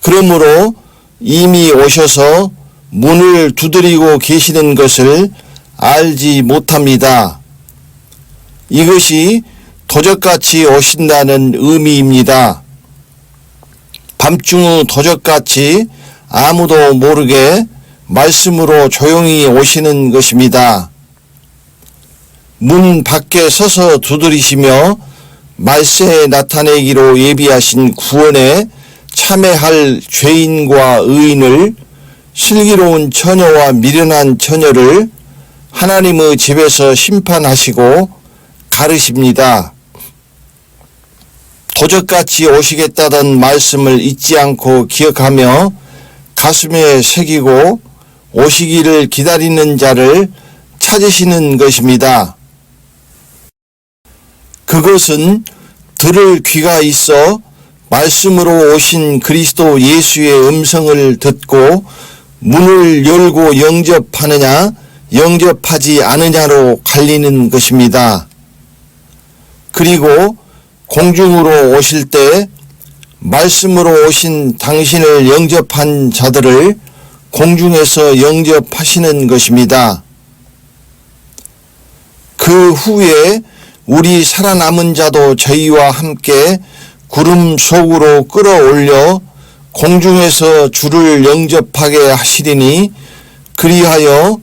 그러므로 이미 오셔서 문을 두드리고 계시는 것을 알지 못합니다. 이것이 도적같이 오신다는 의미입니다. 밤중의 도적같이 아무도 모르게 말씀으로 조용히 오시는 것입니다. 문 밖에 서서 두드리시며 말세에 나타내기로 예비하신 구원에 참여할 죄인과 의인을 슬기로운 처녀와 미련한 처녀를 하나님의 집에서 심판하시고 가르십니다. 도적같이 오시겠다던 말씀을 잊지 않고 기억하며 가슴에 새기고 오시기를 기다리는 자를 찾으시는 것입니다. 그것은 들을 귀가 있어 말씀으로 오신 그리스도 예수의 음성을 듣고 문을 열고 영접하느냐 영접하지 않으냐로 갈리는 것입니다. 그리고 공중으로 오실 때 말씀으로 오신 당신을 영접한 자들을 공중에서 영접하시는 것입니다. 그 후에 우리 살아남은 자도 저희와 함께 구름 속으로 끌어올려 공중에서 주를 영접하게 하시리니 그리하여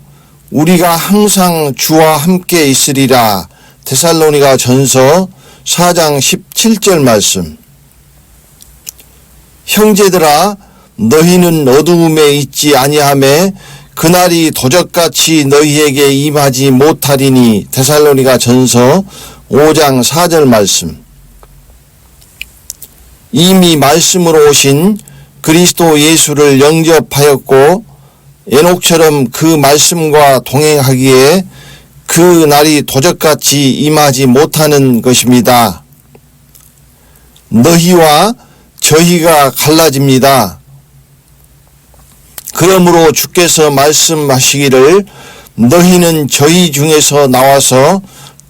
우리가 항상 주와 함께 있으리라. 데살로니가 전서 4장 17절 말씀. 형제들아, 너희는 어두움에 있지 아니하매 그날이 도적같이 너희에게 임하지 못하리니. 데살로니가 전서 5장 4절 말씀. 이미 말씀으로 오신 그리스도 예수를 영접하였고 에녹처럼 그 말씀과 동행하기에 그 날이 도적같이 임하지 못하는 것입니다. 너희와 저희가 갈라집니다. 그러므로 주께서 말씀하시기를 너희는 저희 중에서 나와서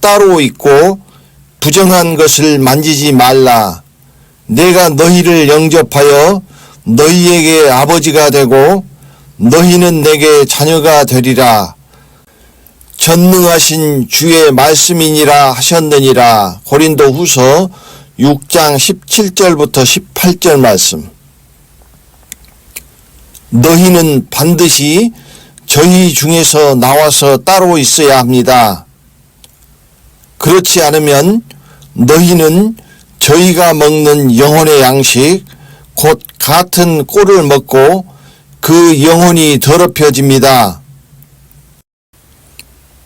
따로 있고 부정한 것을 만지지 말라. 내가 너희를 영접하여 너희에게 아버지가 되고 너희는 내게 자녀가 되리라. 전능하신 주의 말씀이니라 하셨느니라. 고린도 후서 6장 17절부터 18절 말씀. 너희는 반드시 저희 중에서 나와서 따로 있어야 합니다. 그렇지 않으면 너희는 저희가 먹는 영혼의 양식 곧 같은 꼴을 먹고 그 영혼이 더럽혀집니다.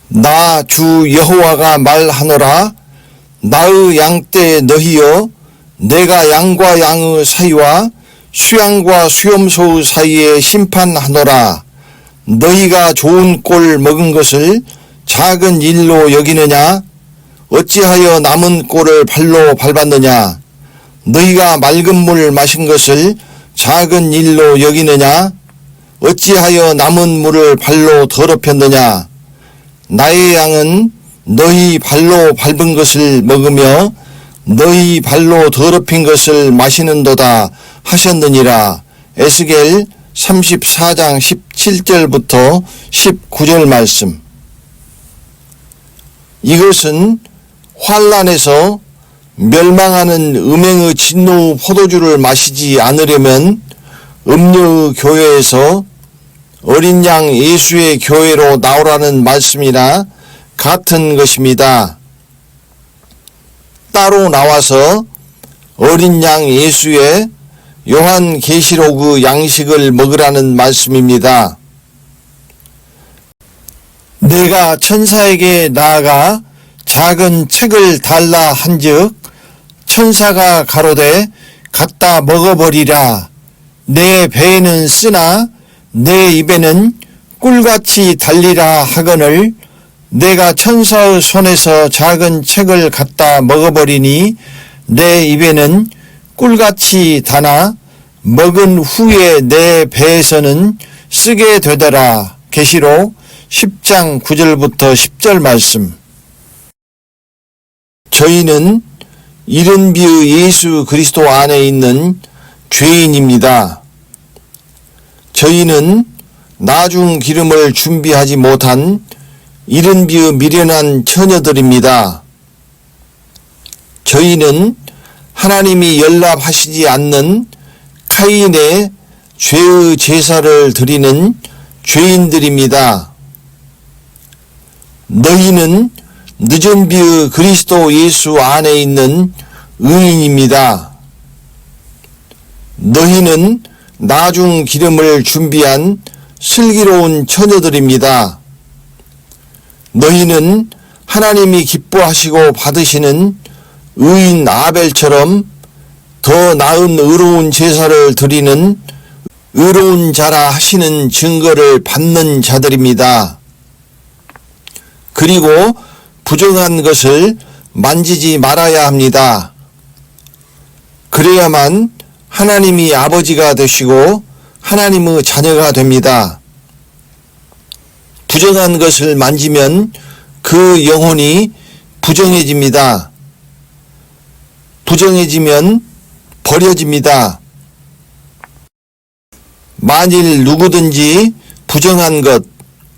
나 주 여호와가 말하노라. 나의 양떼 너희여, 내가 양과 양의 사이와 수양과 수염소의 사이에 심판하노라. 너희가 좋은 꼴 먹은 것을 작은 일로 여기느냐? 어찌하여 남은 꼴을 발로 밟았느냐? 너희가 맑은 물 마신 것을 작은 일로 여기느냐? 어찌하여 남은 물을 발로 더럽혔느냐? 나의 양은 너희 발로 밟은 것을 먹으며 너희 발로 더럽힌 것을 마시는도다 하셨느니라. 에스겔 34장 17절부터 19절 말씀. 이것은 환난에서 멸망하는 음행의 진노의 포도주를 마시지 않으려면 음료의 교회에서 어린 양 예수의 교회로 나오라는 말씀이나 같은 것입니다. 따로 나와서 어린 양 예수의 요한계시록의 양식을 먹으라는 말씀입니다. 내가 천사에게 나아가 작은 책을 달라 한즉 천사가 가로되 갖다 먹어버리라. 내 배에는 쓰나 내 입에는 꿀같이 달리라 하거늘 내가 천사의 손에서 작은 책을 갖다 먹어버리니 내 입에는 꿀같이 다나 먹은 후에 내 배에서는 쓰게 되더라. 계시록 10장 9절부터 10절 말씀. 저희는 이른비의 예수 그리스도 안에 있는 죄인입니다. 저희는 나중 기름을 준비하지 못한 이른비의 미련한 처녀들입니다. 저희는 하나님이 연락하시지 않는 카인의 죄의 제사를 드리는 죄인들입니다. 너희는 늦은 비의 그리스도 예수 안에 있는 의인입니다. 너희는 나중 기름을 준비한 슬기로운 처녀들입니다. 너희는 하나님이 기뻐하시고 받으시는 의인 아벨처럼 더 나은 의로운 제사를 드리는 의로운 자라 하시는 증거를 받는 자들입니다. 그리고 부정한 것을 만지지 말아야 합니다. 그래야만 하나님이 아버지가 되시고 하나님의 자녀가 됩니다. 부정한 것을 만지면 그 영혼이 부정해집니다. 부정해지면 버려집니다. 만일 누구든지 부정한 것,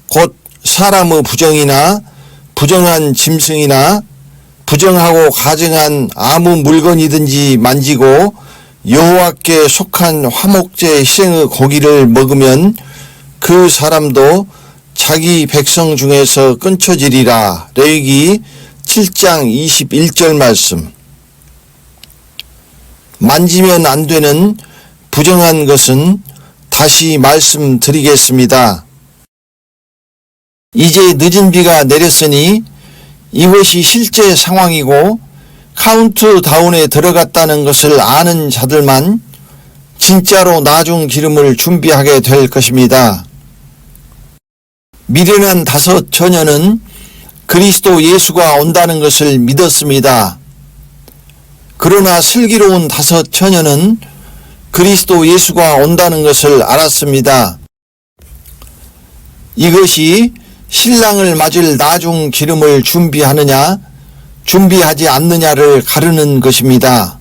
곧 사람의 부정이나 부정한 짐승이나 부정하고 가증한 아무 물건이든지 만지고 여호와께 속한 화목제 희생의 고기를 먹으면 그 사람도 자기 백성 중에서 끊쳐지리라. 레위기 7장 21절 말씀. 만지면 안 되는 부정한 것은 다시 말씀드리겠습니다. 이제 늦은 비가 내렸으니 이것이 실제 상황이고 카운트다운에 들어갔다는 것을 아는 자들만 진짜로 나중 기름을 준비하게 될 것입니다. 미련한 5 처녀는 그리스도 예수가 온다는 것을 믿었습니다. 그러나 슬기로운 5 처녀는 그리스도 예수가 온다는 것을 알았습니다. 이것이 신랑을 맞을 나중 기름을 준비하느냐 준비하지 않느냐를 가르는 것입니다.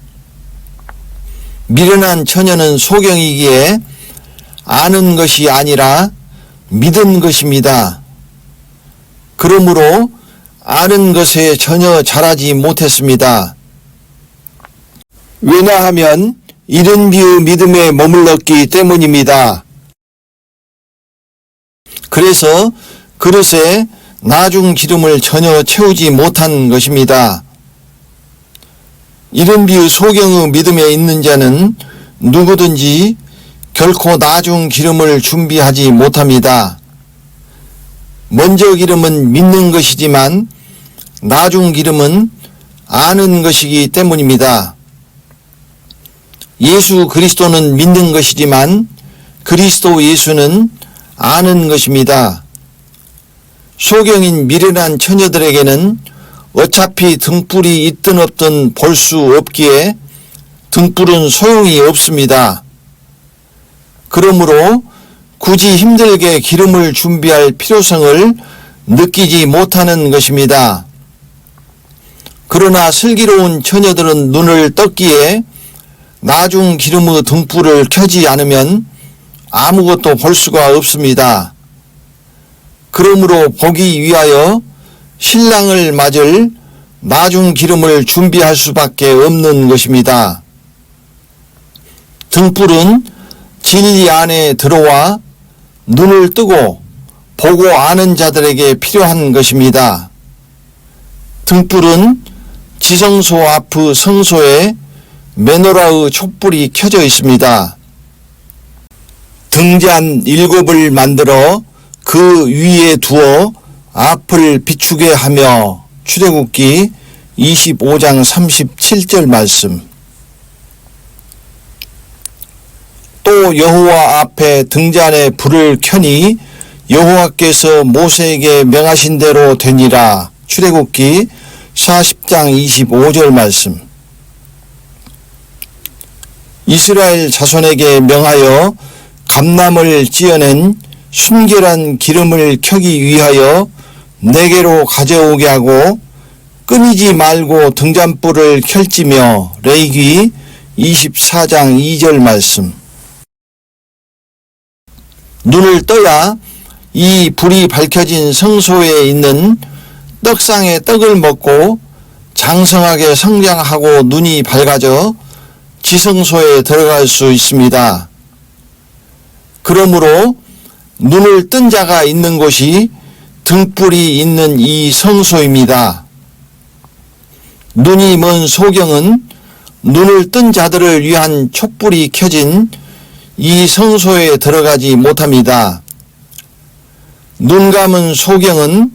미련한 처녀는 소경이기에 아는 것이 아니라 믿은 것입니다. 그러므로 아는 것에 전혀 잘하지 못했습니다. 왜냐하면 이른 비의 믿음에 머물렀기 때문입니다. 그래서 그릇에 나중 기름을 전혀 채우지 못한 것입니다. 이른 비의 소경의 믿음에 있는 자는 누구든지 결코 나중 기름을 준비하지 못합니다. 먼저 기름은 믿는 것이지만 나중 기름은 아는 것이기 때문입니다. 예수 그리스도는 믿는 것이지만 그리스도 예수는 아는 것입니다. 소경인 미련한 처녀들에게는 어차피 등불이 있든 없든 볼 수 없기에 등불은 소용이 없습니다. 그러므로 굳이 힘들게 기름을 준비할 필요성을 느끼지 못하는 것입니다. 그러나 슬기로운 처녀들은 눈을 떴기에 나중 기름의 등불을 켜지 않으면 아무것도 볼 수가 없습니다. 그러므로 보기 위하여 신랑을 맞을 나중 기름을 준비할 수밖에 없는 것입니다. 등불은 진리 안에 들어와 눈을 뜨고 보고 아는 자들에게 필요한 것입니다. 등불은 지성소 앞의 성소에 메노라의 촛불이 켜져 있습니다. 등잔 7을 만들어 그 위에 두어 앞을 비추게 하며 출애굽기 25장 37절 말씀. 또 여호와 앞에 등잔에 불을 켜니 여호와께서 모세에게 명하신 대로 되니라. 출애굽기 40장 25절 말씀. 이스라엘 자손에게 명하여 감람을 찧어낸 순결한 기름을 켜기 위하여 내게로 가져오게 하고 끊이지 말고 등잔불을 켤지며. 레위기 24장 2절 말씀. 눈을 떠야 이 불이 밝혀진 성소에 있는 떡상의 떡을 먹고 장성하게 성장하고 눈이 밝아져 지성소에 들어갈 수 있습니다. 그러므로 눈을 뜬 자가 있는 곳이 등불이 있는 이 성소입니다. 눈이 먼 소경은 눈을 뜬 자들을 위한 촛불이 켜진 이 성소에 들어가지 못합니다. 눈 감은 소경은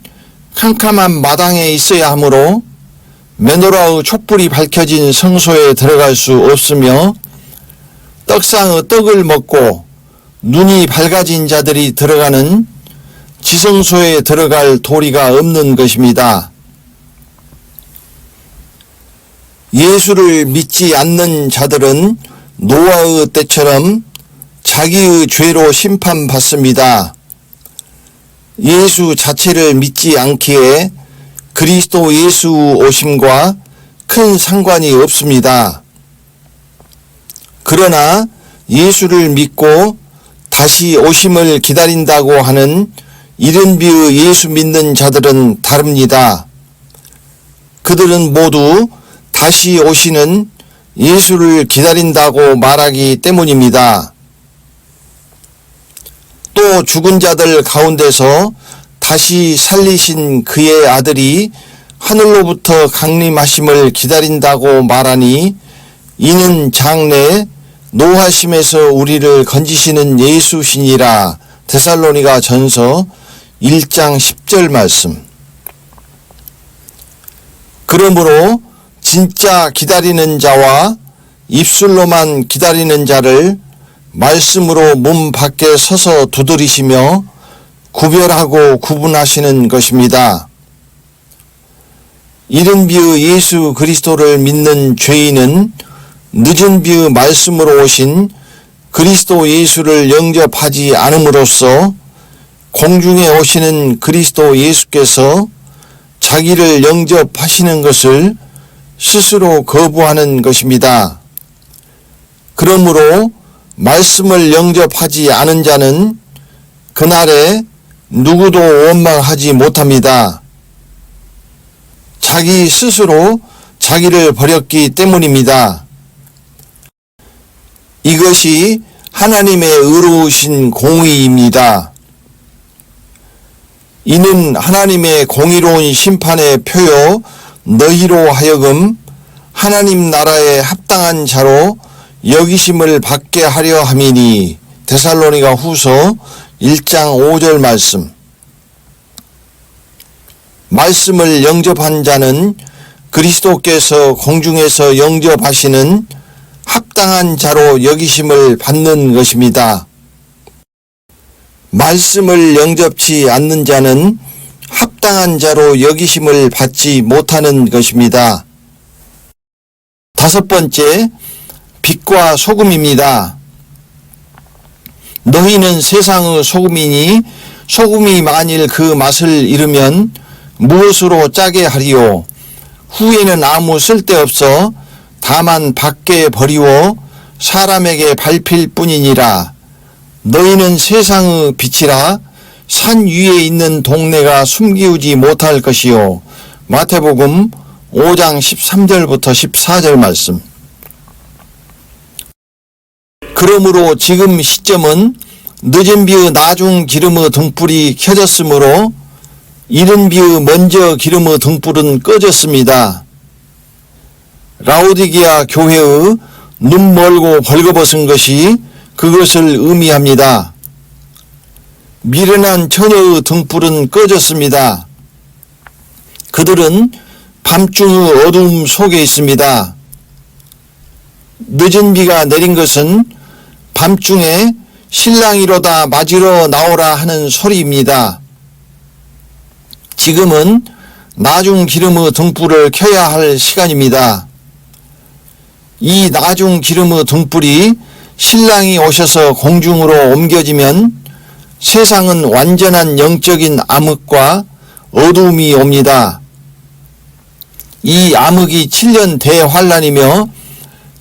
캄캄한 마당에 있어야 하므로 메노라의 촛불이 밝혀진 성소에 들어갈 수 없으며 떡상의 떡을 먹고 눈이 밝아진 자들이 들어가는 지성소에 들어갈 도리가 없는 것입니다. 예수를 믿지 않는 자들은 노아의 때처럼 자기의 죄로 심판받습니다. 예수 자체를 믿지 않기에 그리스도 예수 오심과 큰 상관이 없습니다. 그러나 예수를 믿고 다시 오심을 기다린다고 하는 이른 비의 예수 믿는 자들은 다릅니다. 그들은 모두 다시 오시는 예수를 기다린다고 말하기 때문입니다. 또 죽은 자들 가운데서 다시 살리신 그의 아들이 하늘로부터 강림하심을 기다린다고 말하니 이는 장래 노하심에서 우리를 건지시는 예수시니라. 데살로니가 전서 1장 10절 말씀. 그러므로 진짜 기다리는 자와 입술로만 기다리는 자를 말씀으로 몸 밖에 서서 두드리시며 구별하고 구분하시는 것입니다. 이른 비의 예수 그리스도를 믿는 죄인은 늦은 비의 말씀으로 오신 그리스도 예수를 영접하지 않음으로써 공중에 오시는 그리스도 예수께서 자기를 영접하시는 것을 스스로 거부하는 것입니다. 그러므로 말씀을 영접하지 않은 자는 그날에 누구도 원망하지 못합니다. 자기 스스로 자기를 버렸기 때문입니다. 이것이 하나님의 의로우신 공의입니다. 이는 하나님의 공의로운 심판의 표요 너희로 하여금 하나님 나라에 합당한 자로 여기심을 받게 하려 함이니. 데살로니가 후서 1장 5절 말씀. 말씀을 영접한 자는 그리스도께서 공중에서 영접하시는 합당한 자로 여기심을 받는 것입니다. 말씀을 영접치 않는 자는 합당한 자로 여기심을 받지 못하는 것입니다. 다섯 번째, 빛과 소금입니다. 너희는 세상의 소금이니 소금이 만일 그 맛을 잃으면 무엇으로 짜게 하리요? 후에는 아무 쓸데없어 다만 밖에 버리워 사람에게 밟힐 뿐이니라. 너희는 세상의 빛이라. 산 위에 있는 동네가 숨기우지 못할 것이요. 마태복음 5장 13절부터 14절 말씀. 그러므로 지금 시점은 늦은 비의 나중 기름의 등불이 켜졌으므로 이른 비의 먼저 기름의 등불은 꺼졌습니다. 라오디게아 교회의 눈 멀고 벌거벗은 것이 그것을 의미합니다. 미련한 처녀의 등불은 꺼졌습니다. 그들은 밤중의 어두움 속에 있습니다. 늦은 비가 내린 것은 밤중에 신랑이로다 맞으러 나오라 하는 소리입니다. 지금은 나중 기름의 등불을 켜야 할 시간입니다. 이 나중 기름의 등불이 신랑이 오셔서 공중으로 옮겨지면 세상은 완전한 영적인 암흑과 어두움이 옵니다. 이 암흑이 7년 대환란이며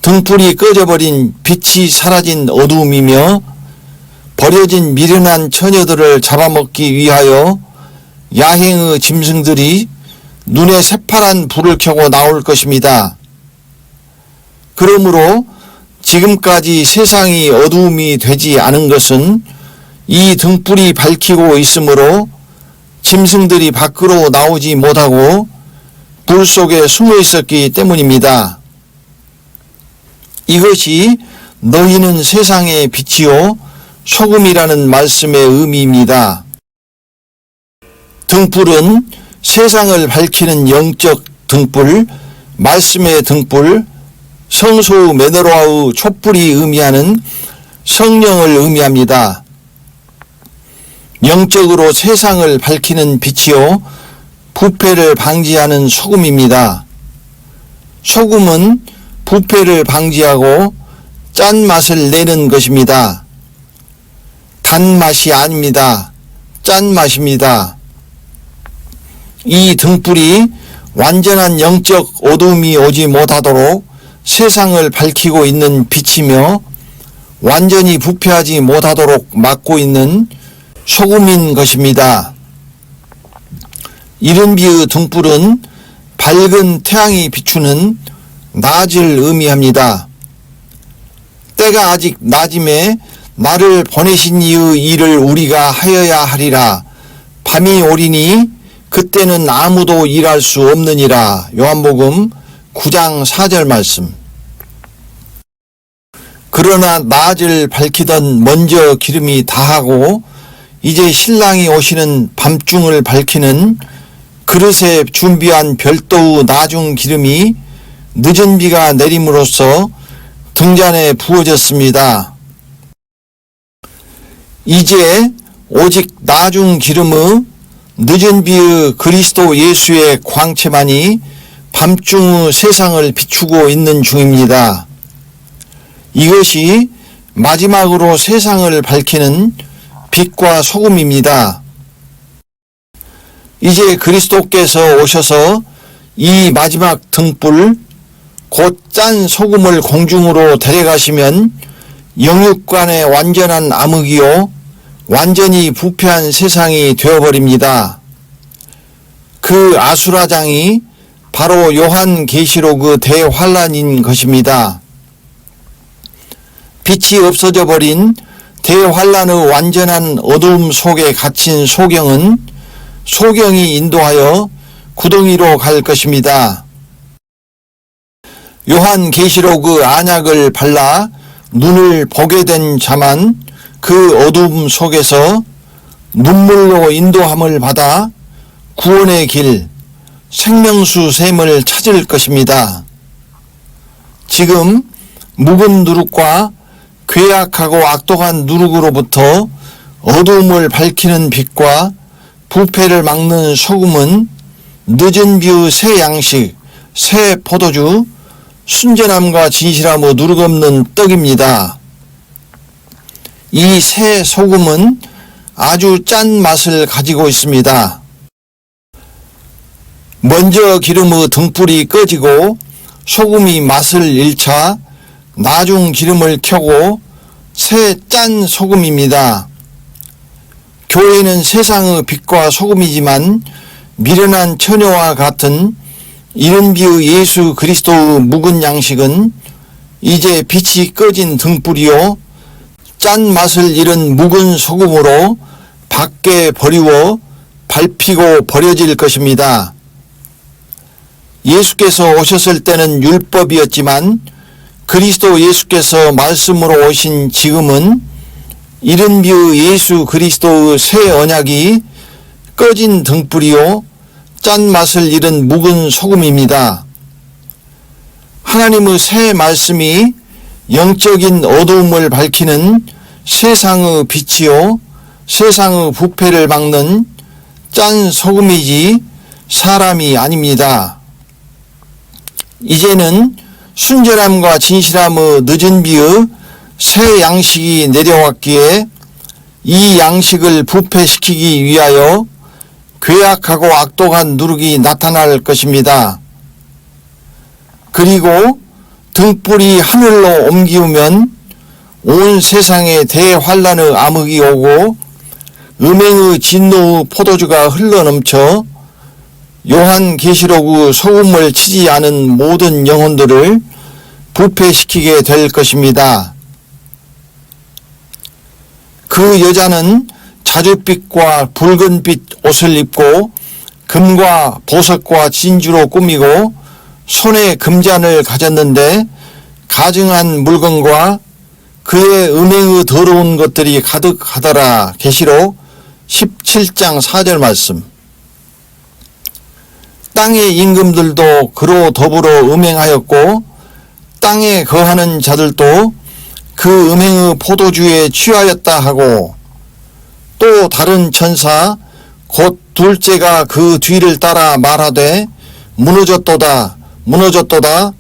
등불이 꺼져버린 빛이 사라진 어두움이며 버려진 미련한 처녀들을 잡아먹기 위하여 야행의 짐승들이 눈에 새파란 불을 켜고 나올 것입니다. 그러므로 지금까지 세상이 어두움이 되지 않은 것은 이 등불이 밝히고 있으므로 짐승들이 밖으로 나오지 못하고 불 속에 숨어 있었기 때문입니다. 이것이 너희는 세상의 빛이요 소금이라는 말씀의 의미입니다. 등불은 세상을 밝히는 영적 등불, 말씀의 등불, 성소 메노라의 촛불이 의미하는 성령을 의미합니다. 영적으로 세상을 밝히는 빛이요 부패를 방지하는 소금입니다. 소금은 부패를 방지하고 짠맛을 내는 것입니다. 단맛이 아닙니다. 짠맛입니다. 이 등불이 완전한 영적 어두움이 오지 못하도록 세상을 밝히고 있는 빛이며 완전히 부패하지 못하도록 막고 있는 소금인 것입니다. 이른 비의 등불은 밝은 태양이 비추는 낮을 의미합니다. 때가 아직 낮임에 나를 보내신 이의 일을 우리가 하여야 하리라. 밤이 오리니 그때는 아무도 일할 수 없느니라. 요한복음 9장 4절 말씀. 그러나 낮을 밝히던 먼저 기름이 다하고 이제 신랑이 오시는 밤중을 밝히는 그릇에 준비한 별도의 나중 기름이 늦은 비가 내림으로써 등잔에 부어졌습니다. 이제 오직 나중 기름의 늦은 비의 그리스도 예수의 광채만이 밤중의 세상을 비추고 있는 중입니다. 이것이 마지막으로 세상을 밝히는 빛과 소금입니다. 이제 그리스도께서 오셔서 이 마지막 등불, 곧 짠 소금을 공중으로 데려가시면 영육간의 완전한 암흑이요 완전히 부패한 세상이 되어버립니다. 그 아수라장이 바로 요한계시록의 대환란인 것입니다. 빛이 없어져 버린 대환란의 완전한 어두움 속에 갇힌 소경은 소경이 인도하여 구덩이로 갈 것입니다. 요한계시록의 안약을 발라 눈을 보게 된 자만 그 어두움 속에서 눈물로 인도함을 받아 구원의 길, 생명수 샘을 찾을 것입니다. 지금 묵은 누룩과 괴악하고 악독한 누룩으로부터 어두움을 밝히는 빛과 부패를 막는 소금은 늦은 비의 새 양식, 새 포도주, 순전함과 진실함의 누룩없는 떡입니다. 이 새 소금은 아주 짠 맛을 가지고 있습니다. 먼저 기름의 등불이 꺼지고 소금이 맛을 잃자 나중 기름을 켜고 새 짠 소금입니다. 교회는 세상의 빛과 소금이지만 미련한 처녀와 같은 이른 비의 예수 그리스도의 묵은 양식은 이제 빛이 꺼진 등불이요 짠 맛을 잃은 묵은 소금으로 밖에 버리워 밟히고 버려질 것입니다. 예수께서 오셨을 때는 율법이었지만 그리스도 예수께서 말씀으로 오신 지금은 이른 비의 예수 그리스도의 새 언약이 꺼진 등불이요 짠맛을 잃은 묵은 소금입니다. 하나님의 새 말씀이 영적인 어두움을 밝히는 세상의 빛이요 세상의 부패를 막는 짠 소금이지 사람이 아닙니다. 이제는 순전함과 진실함의 늦은 비의 새 양식이 내려왔기에 이 양식을 부패시키기 위하여 괴악하고 악독한 누룩이 나타날 것입니다. 그리고 등불이 하늘로 옮기우면 온 세상에 대환란의 암흑이 오고 음행의 진노의 포도주가 흘러넘쳐 요한계시록의 소금을 치지 않은 모든 영혼들을 부패시키게 될 것입니다. 그 여자는 자줏빛과 붉은빛 옷을 입고 금과 보석과 진주로 꾸미고 손에 금잔을 가졌는데 가증한 물건과 그의 음행의 더러운 것들이 가득하더라. 계시록 17장 4절 말씀. 땅의 임금들도 그로 더불어 음행하였고 땅에 거하는 자들도 그 음행의 포도주에 취하였다 하고 또 다른 천사 곧 둘째가 그 뒤를 따라 말하되 무너졌도다 무너졌도다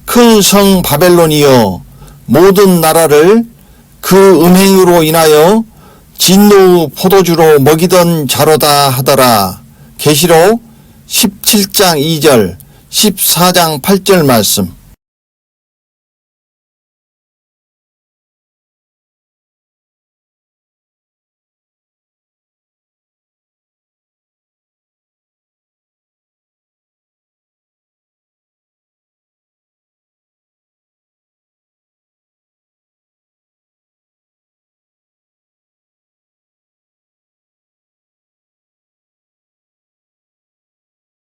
큰 성 바벨론이여 모든 나라를 그 음행으로 인하여 진노의 포도주로 먹이던 자로다 하더라. 계시록 17장 2절 14장 8절 말씀.